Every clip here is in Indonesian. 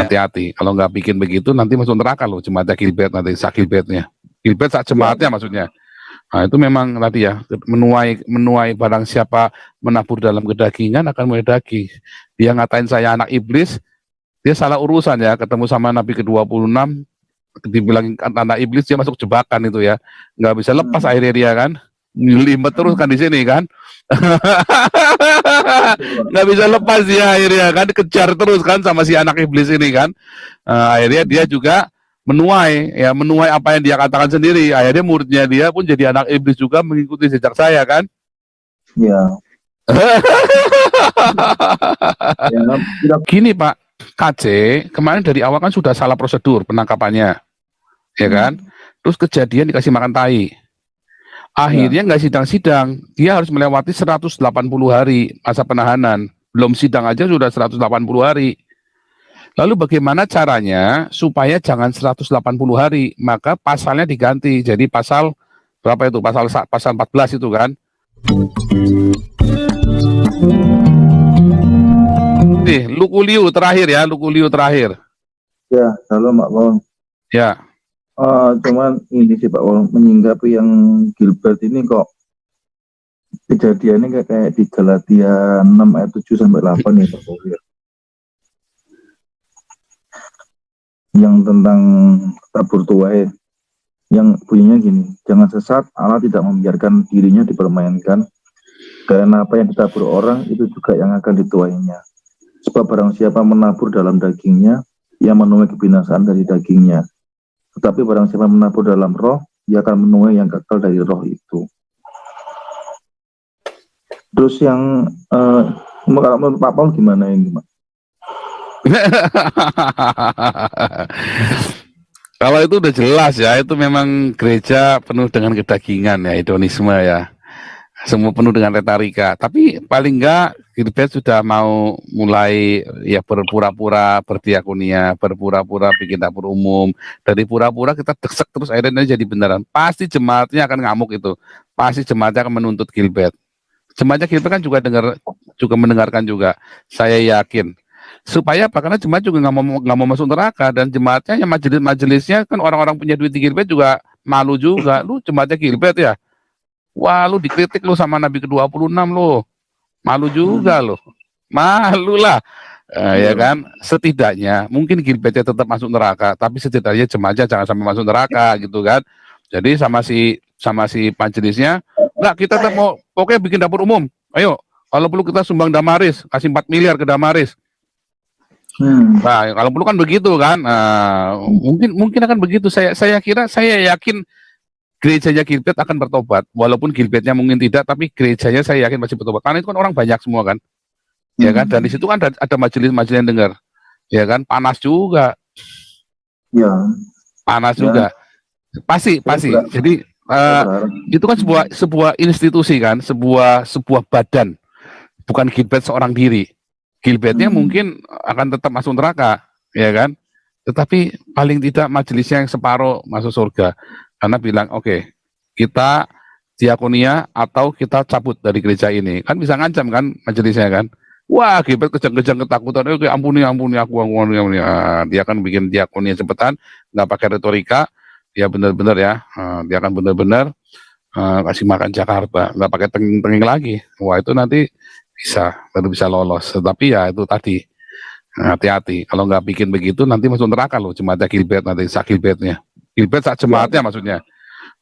hati-hati. Kalau nggak bikin begitu nanti masuk neraka loh jemaatnya Gilbert, nanti sak Gilbertnya. Gilbert sak jemaatnya maksudnya. Nah, itu memang tadi ya, menuai barang siapa menabur dalam kedagingan akan menuai daging. Dia ngatain saya anak iblis, dia salah urusan ya, ketemu sama Nabi ke-26, dibilang anak iblis, dia masuk jebakan itu ya. Nggak bisa lepas akhirnya dia kan. Ngelimet terus kan di sini kan. Nggak bisa lepas dia akhirnya kan, dikejar terus kan sama si anak iblis ini kan. Akhirnya dia juga menuai apa yang dia katakan sendiri. Akhirnya muridnya dia pun jadi anak iblis juga, mengikuti jejak saya kan. Ya. Gini Pak KC, kemarin dari awal kan sudah salah prosedur penangkapannya, ya kan. Terus kejadian dikasih makan tai. Akhirnya nggak sidang-sidang, dia harus melewati 180 hari masa penahanan. Belum sidang aja sudah 180 hari. Lalu bagaimana caranya supaya jangan 180 hari? Maka pasalnya diganti. Jadi pasal berapa itu? Pasal 14 itu kan. Nih, Lukuliu terakhir ya, Lukuliu terakhir. Ya, halo Pak Paul. Ya. Cuman ini sih Pak Paul, menyinggapi yang Gilbert ini kok kejadiannya kayak di Galatia 6 ayat 7 sampai 8 ya Pak Paul ya. Yang tentang tabur tuai, yang bunyinya gini, jangan sesat, Allah tidak membiarkan dirinya dipermainkan, karena apa yang ditabur orang itu juga yang akan dituainya. Sebab barang siapa menabur dalam dagingnya, ia menuai kebinasaan dari dagingnya. Tetapi barang siapa menabur dalam roh, ia akan menuai yang kekal dari roh itu. Terus yang menurut Pak Paul gimana ini, Pak? Kalau itu udah jelas ya, itu memang gereja penuh dengan kedagingan ya, hedonisme ya, semua penuh dengan retorika. Tapi paling enggak Gilbert sudah mau mulai ya berpura-pura berdiakonia, berpura-pura bikin dapur umum. Dari pura-pura kita desek terus akhirnya jadi beneran. Pasti jemaatnya akan ngamuk itu, pasti jemaatnya akan menuntut Gilbert. Jemaatnya Gilbert kan juga mendengarkan juga, saya yakin. Supaya apa? Karena jemaat juga nggak mau masuk neraka, dan jemaatnya yang majelisnya kan orang-orang punya duit di Gilbert juga malu juga. Lu jemaatnya Gilbert ya, wah lu dikritik lu sama Nabi ke-26 lu, malu juga lu, malu lah. Ya kan, setidaknya mungkin Gilbertnya tetap masuk neraka, tapi setidaknya jemaatnya jangan sampai masuk neraka gitu kan. Jadi sama si majelisnya, enggak, kita tetap mau pokoknya bikin dapur umum, ayo kalau perlu kita sumbang Damaris, kasih 4 miliar ke Damaris. Nah, kalau perlu kan begitu kan. Mungkin akan begitu. Saya yakin gerejanya Gilbert akan bertobat, walaupun Gilbertnya mungkin tidak, tapi gerejanya saya yakin masih bertobat. Karena itu kan orang banyak semua kan, ya kan. Dan di situ kan ada majelis-majelis yang dengar, ya kan. Panas juga, ya, panas juga. Pasti. Jadi itu kan sebuah institusi kan, sebuah badan, bukan Gilbert seorang diri. Gilbertnya mungkin akan tetap masuk neraka, ya kan? Tetapi paling tidak majelisnya yang separuh masuk surga, karena bilang oke, kita diakonia atau kita cabut dari gereja ini. Kan bisa ngancam kan majelisnya kan? Wah, Gilbert kejang-kejang ketakutan, oke ampuni aku. Dia akan bikin diakonia cepetan, nggak pakai retorika, dia benar-benar ya, dia akan benar-benar kasih makan Jakarta, nggak pakai tenging-tenging lagi. Wah, itu nanti baru bisa lolos. Tetapi ya itu tadi, hati-hati. Kalau nggak bikin begitu nanti masuk neraka loh jemaatnya Gilbert, nanti sak Gilbertnya. Gilbert sak jemaatnya maksudnya.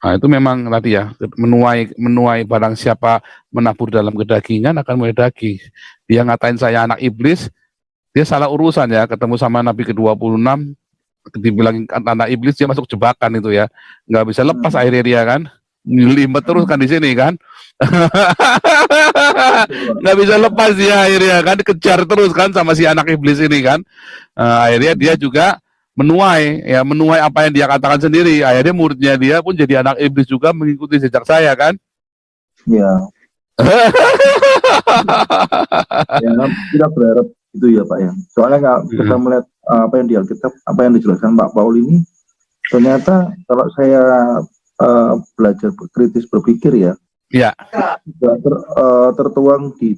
Nah, itu memang tadi ya, menuai barang siapa menabur dalam kedagingan akan menuai daging. Dia ngatain saya anak iblis, dia salah urusan ya, ketemu sama Nabi ke-26, dibilang anak iblis, dia masuk jebakan itu ya. Nggak bisa lepas akhirnya dia kan. Ngelimet terus kan di sini kan. Nggak bisa lepas dia akhirnya kan, dikejar terus kan sama si anak iblis ini kan. Akhirnya dia juga menuai apa yang dia katakan sendiri. Akhirnya muridnya dia pun jadi anak iblis juga, mengikuti jejak saya kan. Ya. Ya, kita berharap itu ya Pak ya. Soalnya kalau kita melihat apa yang di Alkitab, apa yang dijelaskan Pak Paul ini, ternyata kalau saya belajar kritis berpikir ya, tertuang di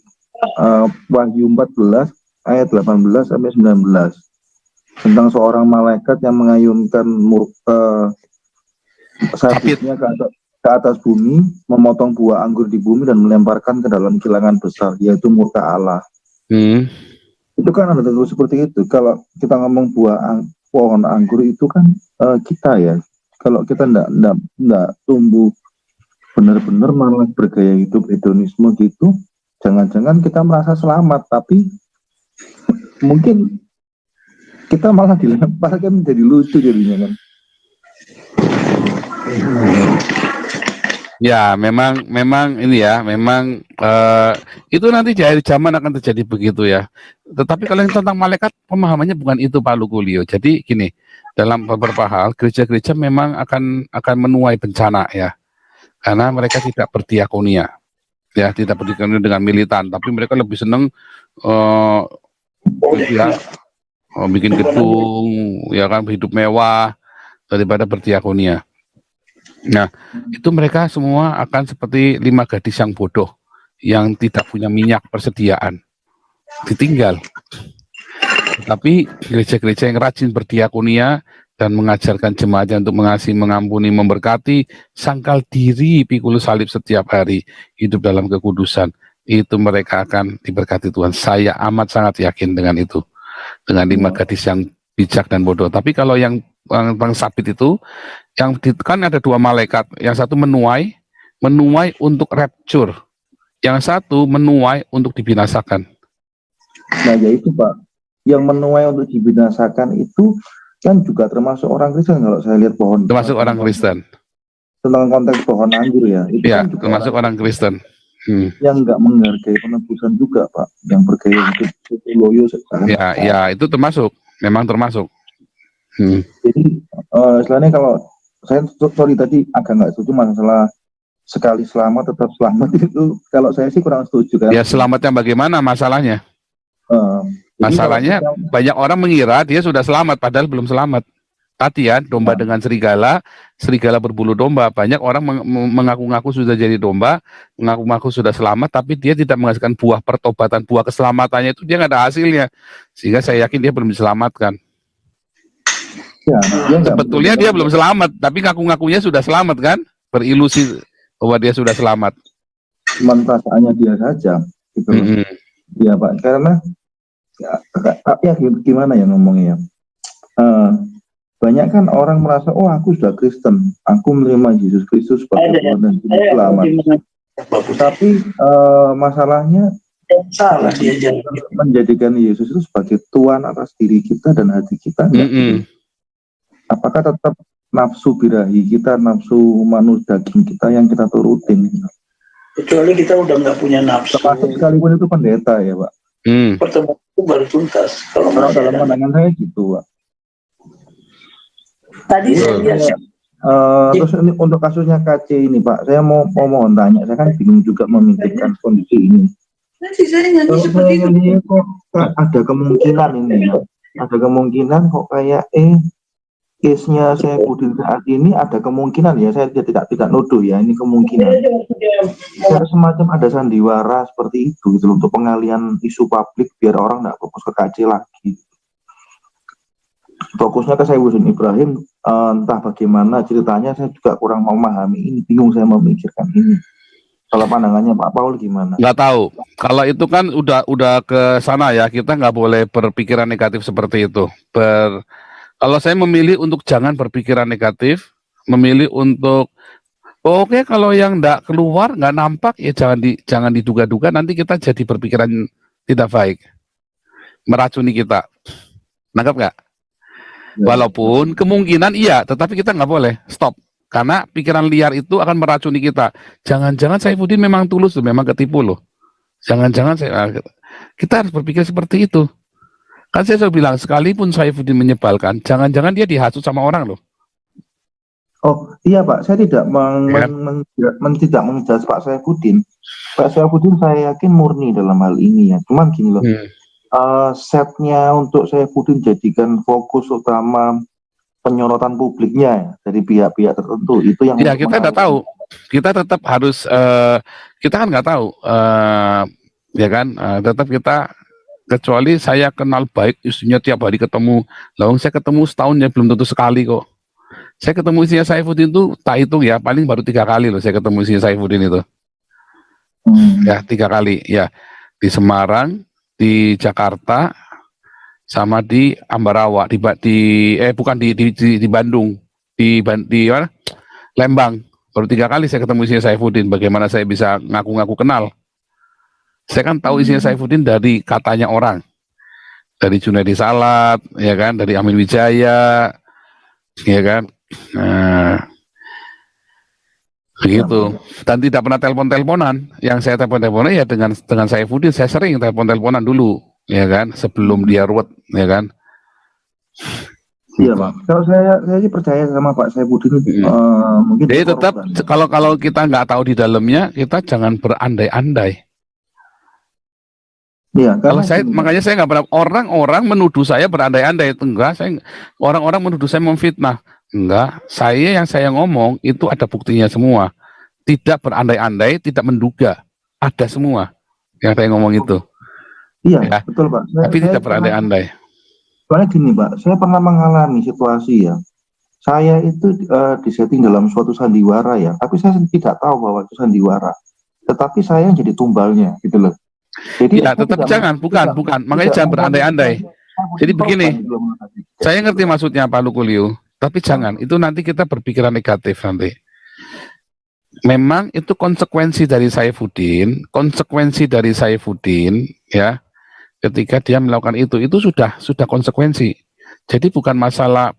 Wahyu 14 ayat 18 sampai 19. tentang seorang malaikat yang mengayunkan Sapit. sabitnya ke atas bumi, memotong buah anggur di bumi dan melemparkan ke dalam kilangan besar, yaitu murka Allah. Hmm. Itu kan ada tentu seperti itu. Kalau kita ngomong pohon anggur itu kan kita ya. Kalau kita ndak tumbuh benar-benar malah bergaya hidup hedonisme gitu, jangan-jangan kita merasa selamat, tapi mungkin kita malah dilempar kan, jadi lucu jadinya kan. Ya, memang ini ya, memang itu nanti di akhir zaman akan terjadi begitu ya. Tetapi kalau yang tentang malaikat pemahamannya bukan itu Pak Lukulio. Jadi gini, dalam beberapa hal gereja-gereja memang akan menuai bencana ya, karena mereka tidak berdiakonia, ya tidak berdiakonia dengan militan, tapi mereka lebih seneng ya bikin gedung, ya kan hidup mewah daripada berdiakonia. Nah, itu mereka semua akan seperti 5 gadis yang bodoh yang tidak punya minyak persediaan, ditinggal. Tapi gereja-gereja yang rajin berdiakonia dan mengajarkan jemaatnya untuk mengasihi, mengampuni, memberkati, sangkal diri, pikul salib setiap hari, hidup dalam kekudusan, itu mereka akan diberkati Tuhan. Saya amat sangat yakin dengan itu, dengan 5 gadis yang bijak dan bodoh. Tapi kalau yang bang sabit itu, yang kan ada 2 malaikat, yang satu menuai untuk rapture, yang satu menuai untuk dibinasakan. Nah ya itu Pak, yang menuai untuk dibinasakan itu kan juga termasuk orang Kristen. Kalau saya lihat pohon, termasuk orang Kristen, tentang konteks pohon anggur ya, itu ya, kan juga termasuk orang Kristen yang nggak menghargai penebusan juga Pak, yang bergaya hidup loyo sekarang. Ya itu termasuk, memang termasuk. Jadi istilahnya kalau saya sorry tadi agak nggak setuju masalah sekali selamat tetap selamat itu, kalau saya sih kurang setuju kan. Ya selamatnya bagaimana masalahnya? Masalahnya banyak orang mengira dia sudah selamat padahal belum selamat. Tadi ya, domba dengan serigala berbulu domba. Banyak orang mengaku-ngaku sudah jadi domba, mengaku-ngaku sudah selamat, tapi dia tidak menghasilkan buah pertobatan, buah keselamatannya itu dia nggak ada hasilnya. Sehingga saya yakin dia belum diselamatkan. Ya, sebetulnya dia belum selamat, tapi ngaku-ngakunya sudah selamat kan? Berilusi bahwa dia sudah selamat. Cuman perasaannya dia saja, gitu. Ya Pak, karena ya gimana ya ngomongnya? Banyak kan orang merasa, oh aku sudah Kristen, aku menerima Yesus Kristus sebagai Tuhan dan Juru Selamat. Tapi masalahnya salah dia menjadikan Yesus itu sebagai Tuhan atas diri kita dan hati kita. Apakah tetap nafsu birahi kita, nafsu manusia daging kita yang kita turutin? Kecuali kita udah nggak punya nafsu. Termasuk sekalipun itu pendeta ya Pak. Pertemuan itu baru tuntas. Kalau dalam pandangan saya gitu Pak. Tadi saya lihat terus ini untuk kasusnya KC ini Pak, saya mau mohon tanya, saya kan bingung juga memikirkan kondisi ini. Nanti saya nyanyi seperti itu. Kok ada kemungkinan ini, ada kemungkinan kok kayak case-nya Saifuddin saat ini ada kemungkinan ya, saya tidak nuduh ya, ini kemungkinan. Saya semacam ada sandiwara seperti itu gitu untuk pengalian isu publik biar orang nggak fokus ke KC lagi. Fokusnya ke Saifuddin Ibrahim, entah bagaimana ceritanya, saya juga kurang memahami ini, bingung saya memikirkan ini. Kalau pandangannya Pak Paul gimana? Nggak tahu. Kalau itu kan udah ke sana ya, kita nggak boleh berpikiran negatif seperti itu. Kalau saya memilih untuk jangan berpikiran negatif, memilih untuk oke, kalau yang nggak keluar, nggak nampak ya jangan diduga-duga, nanti kita jadi berpikiran tidak baik, meracuni kita. Nangkap nggak? Walaupun kemungkinan iya, tetapi kita nggak boleh stop. Karena pikiran liar itu akan meracuni kita. Jangan-jangan Saifuddin memang tulus, memang ketipu loh. Jangan-jangan kita harus berpikir seperti itu. Kan saya selalu bilang, sekalipun Saifuddin menyebalkan, jangan-jangan dia dihasut sama orang loh. Oh iya Pak, saya tidak tidak menjudge Pak Saifuddin. Pak Saifuddin saya yakin murni dalam hal ini ya. Cuman gini loh. Setnya untuk Saifuddin jadikan fokus utama penyorotan publiknya ya, dari pihak-pihak tertentu itu yang ya kita nggak tahu, kita tetap harus kita kan nggak tahu ya kan, tetap kita kecuali saya kenal baik istrinya tiap hari ketemu. Lalu saya ketemu setahun ya belum tentu sekali kok. Saya ketemu istrinya Saifuddin itu tak hitung ya, paling baru 3 kali loh saya ketemu istrinya Saifuddin itu. Ya 3 kali ya, di Semarang, di Jakarta, sama di Ambarawa, bukan di Bandung, di mana? Lembang. Baru 3 kali saya ketemu istrinya Saifuddin. Bagaimana saya bisa ngaku-ngaku kenal? Saya kan tahu istrinya Saifuddin dari katanya orang, dari Junaidi Salat, ya kan, dari Amin Wijaya, ya kan. Nah, begitu. Dan tidak pernah telepon-teleponan. Yang saya telepon-teleponan ya dengan Saifuddin. Saya sering telepon-teleponan dulu, ya kan, sebelum dia ruwet, ya kan. Iya Pak. Kalau saya sih percaya sama Pak Saifuddin itu. Mungkin jadi tetap kalau kita nggak tahu di dalamnya, kita jangan berandai-andai. Iya, Kalau saya makanya saya nggak pernah, orang-orang menuduh saya berandai-andai. Enggak, orang-orang menuduh saya memfitnah. Enggak, yang saya ngomong itu ada buktinya semua. Tidak berandai-andai, tidak menduga, ada semua yang saya ngomong itu. Iya, ya. Betul Pak. Tapi tidak berandai-andai. Soalnya gini Pak, saya pernah mengalami situasi ya. Saya itu disetting dalam suatu sandiwara ya, tapi saya tidak tahu bahwa itu sandiwara. Tetapi saya yang jadi tumbalnya, gitu loh. Jadi ya, tetap jangan, bukan. Makanya jangan berandai-andai. Jadi begini, saya ngerti maksudnya Pak Lukulio, tapi jangan. Itu nanti kita berpikiran negatif nanti. Memang itu konsekuensi dari Saifuddin ya. Ketika dia melakukan itu sudah konsekuensi. Jadi bukan masalah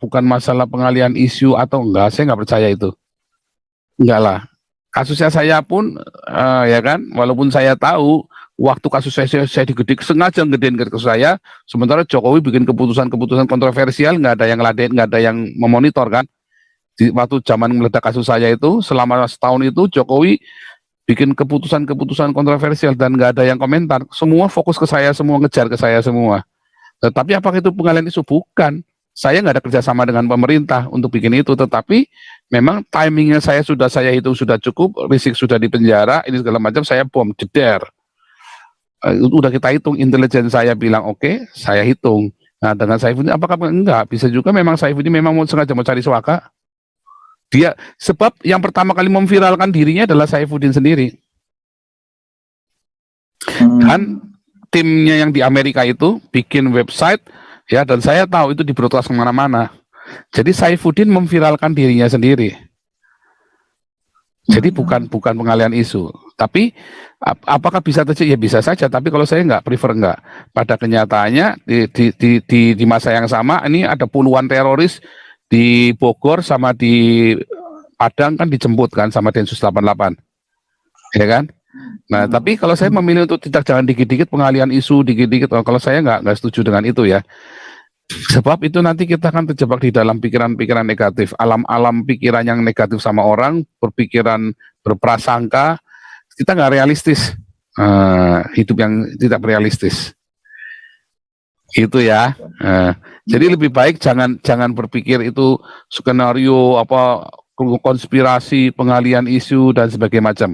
pengalihan isu atau enggak, saya nggak percaya itu. Enggak lah. Kasusnya saya pun, ya kan, walaupun saya tahu waktu kasus saya digedik, sengaja ngedein ke saya, sementara Jokowi bikin keputusan kontroversial, nggak ada yang ngeladein, nggak ada yang memonitor kan. Waktu zaman meledak kasus saya itu, selama setahun itu Jokowi bikin keputusan kontroversial dan nggak ada yang komentar. Semua fokus ke saya, semua ngejar ke saya semua. Tetapi apakah itu pengalihan isu? Bukan. Saya nggak ada kerjasama dengan pemerintah untuk bikin itu, tetapi memang timingnya saya hitung sudah cukup, Rizik sudah di penjara, ini segala macam, saya bom, jeder. Itu udah kita hitung, intelijen saya bilang oke, saya hitung. Nah dengan Saifuddin apakah enggak? Bisa juga memang Saifuddin memang sengaja mau cari suaka. Dia, sebab yang pertama kali memviralkan dirinya adalah Saifuddin sendiri. Dan timnya yang di Amerika itu bikin website, ya, dan saya tahu itu di-broadcast kemana-mana. Jadi Saifuddin memviralkan dirinya sendiri. Jadi bukan pengalihan isu. Tapi apakah bisa terjadi? Ya bisa saja. Tapi kalau saya prefer enggak. Pada kenyataannya di masa yang sama ini ada puluhan teroris di Bogor sama di Padang kan dijemput kan sama Densus 88, ya kan? Nah, tapi kalau saya memilih untuk jangan dikit-dikit pengalihan isu, dikit-dikit. Kalau saya nggak setuju dengan itu ya. Sebab itu nanti kita akan terjebak di dalam pikiran-pikiran negatif, alam-alam pikiran yang negatif sama orang, berpikiran berprasangka, kita nggak realistis, hidup yang tidak realistis. Itu ya. Jadi lebih baik jangan berpikir itu skenario apa konspirasi, pengalihan isu dan sebagainya macam.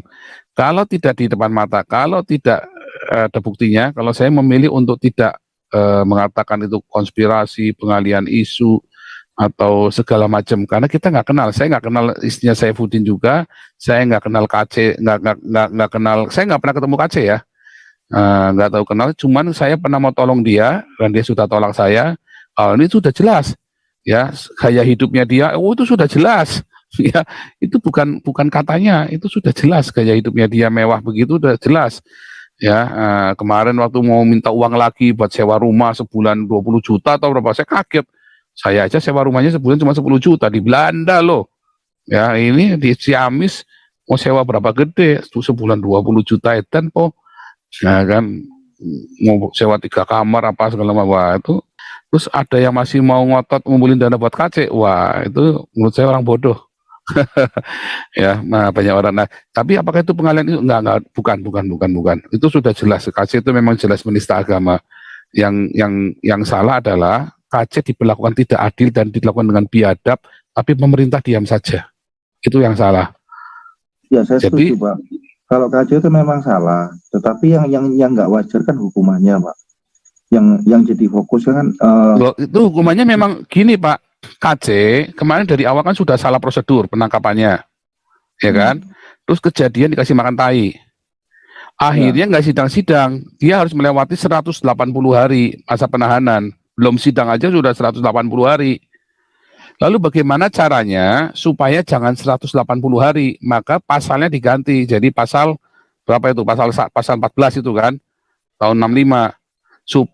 Kalau tidak di depan mata, kalau tidak ada buktinya, kalau saya memilih untuk tidak mengatakan itu konspirasi, pengalihan isu atau segala macam, karena kita nggak kenal. Saya nggak kenal istrinya Saifuddin juga, saya nggak kenal KC, nggak kenal, saya nggak pernah ketemu KC ya, nggak tahu kenal. Cuman saya pernah mau tolong dia dan dia sudah tolak saya. Ini sudah jelas, ya, gaya hidupnya dia, itu sudah jelas. Ya, itu bukan katanya, itu sudah jelas gaya hidupnya dia mewah begitu, sudah jelas. Ya, kemarin waktu mau minta uang lagi buat sewa rumah sebulan 20 juta atau berapa, saya kaget. Saya aja sewa rumahnya sebulan cuma 10 juta di Belanda loh. Ya, ini di Ciamis mau sewa berapa gede, sebulan 20 juta edan po. Nah kan, mau sewa 3 kamar apa segala macam itu. Terus ada yang masih mau ngotot ngumpulin dana buat KC. Wah, itu menurut saya orang bodoh. Ya, nah banyak orang. Nah, tapi apakah itu pengalihan itu? Enggak, bukan. Itu sudah jelas. KC itu memang jelas menista agama. Yang salah adalah KC diperlakukan tidak adil dan dilakukan dengan biadab, tapi pemerintah diam saja. Itu yang salah. Ya, saya setuju, Pak. Kalau KC itu memang salah, tetapi yang nggak wajar kan hukumannya, Pak. yang jadi fokus kan Loh, itu hukumannya memang gini Pak. KC kemarin dari awal kan sudah salah prosedur penangkapannya, ya kan? Terus kejadian dikasih makan tai. Akhirnya nggak sidang-sidang, dia harus melewati 180 hari masa penahanan. Belum sidang aja sudah 180 hari. Lalu bagaimana caranya supaya jangan 180 hari? Maka pasalnya diganti. Jadi pasal berapa itu? Pasal 14 itu kan, tahun 65.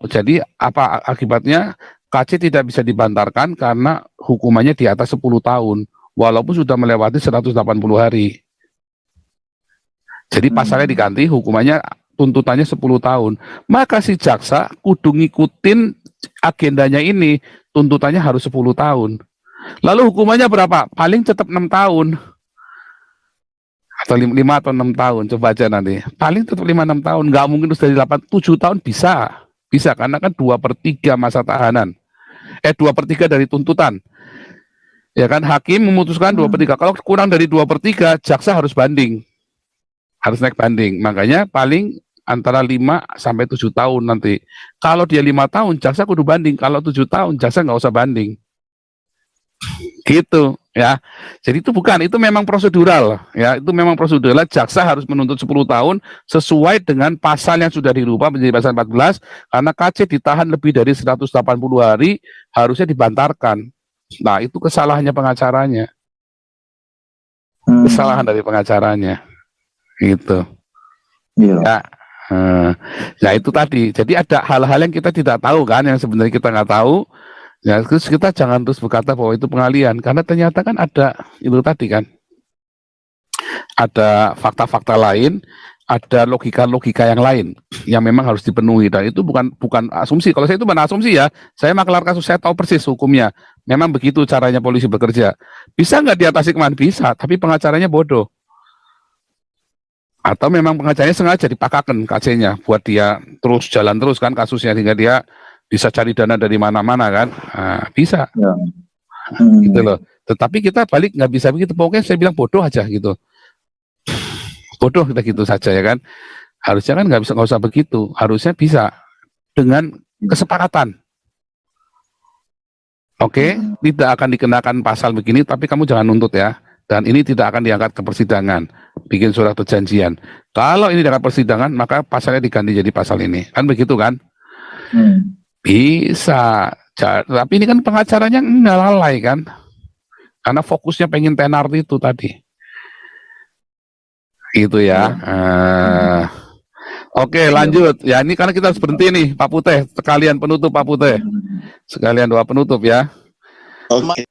Jadi apa akibatnya? KC tidak bisa dibantarkan karena hukumannya di atas 10 tahun, walaupun sudah melewati 180 hari. Jadi pasalnya diganti, hukumannya tuntutannya 10 tahun. Maka si jaksa kudu ngikutin agendanya ini, tuntutannya harus 10 tahun. Lalu hukumannya berapa? Paling tetap 6 tahun. Atau 5 atau 6 tahun, coba aja nanti. Paling tetap 5-6 tahun, nggak mungkin terus dari 7 tahun bisa. Bisa, karena kan 2/3 masa tahanan. 2/3 dari tuntutan. Ya kan, hakim memutuskan 2/3. Kalau kurang dari 2/3, jaksa harus banding. Harus naik banding. Makanya paling antara 5 sampai 7 tahun nanti. Kalau dia 5 tahun, jaksa kudu banding. Kalau 7 tahun, jaksa nggak usah banding. Gitu ya. Jadi itu memang prosedural ya. Itu memang prosedural. Jaksa harus menuntut 10 tahun sesuai dengan pasal yang sudah dirubah menjadi pasal 14 karena KC ditahan lebih dari 180 hari harusnya dibantarkan. Nah, itu kesalahannya pengacaranya. Kesalahan dari pengacaranya. Gitu. Iya. Ya. Nah, itu tadi. Jadi ada hal-hal yang kita tidak tahu kan, yang sebenarnya kita nggak tahu. Ya, terus kita jangan terus berkata bahwa itu pengalian, karena ternyata kan ada itu tadi kan, ada fakta-fakta lain, ada logika-logika yang lain yang memang harus dipenuhi, dan itu bukan asumsi. Kalau saya itu bukan asumsi ya, saya makelar kasus, saya tahu persis hukumnya. Memang begitu caranya polisi bekerja. Bisa nggak diatasi kemana? Bisa, tapi pengacaranya bodoh. Atau memang pengacaranya sengaja dipakakan KC-nya buat dia terus jalan terus kan kasusnya, sehingga dia bisa cari dana dari mana-mana kan, bisa, Ya. gitu loh. Tetapi kita balik nggak bisa begitu, pokoknya saya bilang bodoh aja gitu, bodoh kita gitu saja ya kan. Harusnya kan nggak usah begitu, harusnya bisa dengan kesepakatan. Oke, tidak akan dikenakan pasal begini, tapi kamu jangan nuntut ya. Dan ini tidak akan diangkat ke persidangan, bikin surat perjanjian. Kalau ini diangkat persidangan, maka pasalnya diganti jadi pasal ini, kan begitu kan? Bisa, tapi ini kan pengacaranya nggak lalai kan, karena fokusnya pengen tenar itu tadi, itu ya. Oke, lanjut ya. Ini karena kita harus berhenti nih, Pak Putih. Sekalian penutup, Pak Putih. Sekalian doa penutup ya. Oke.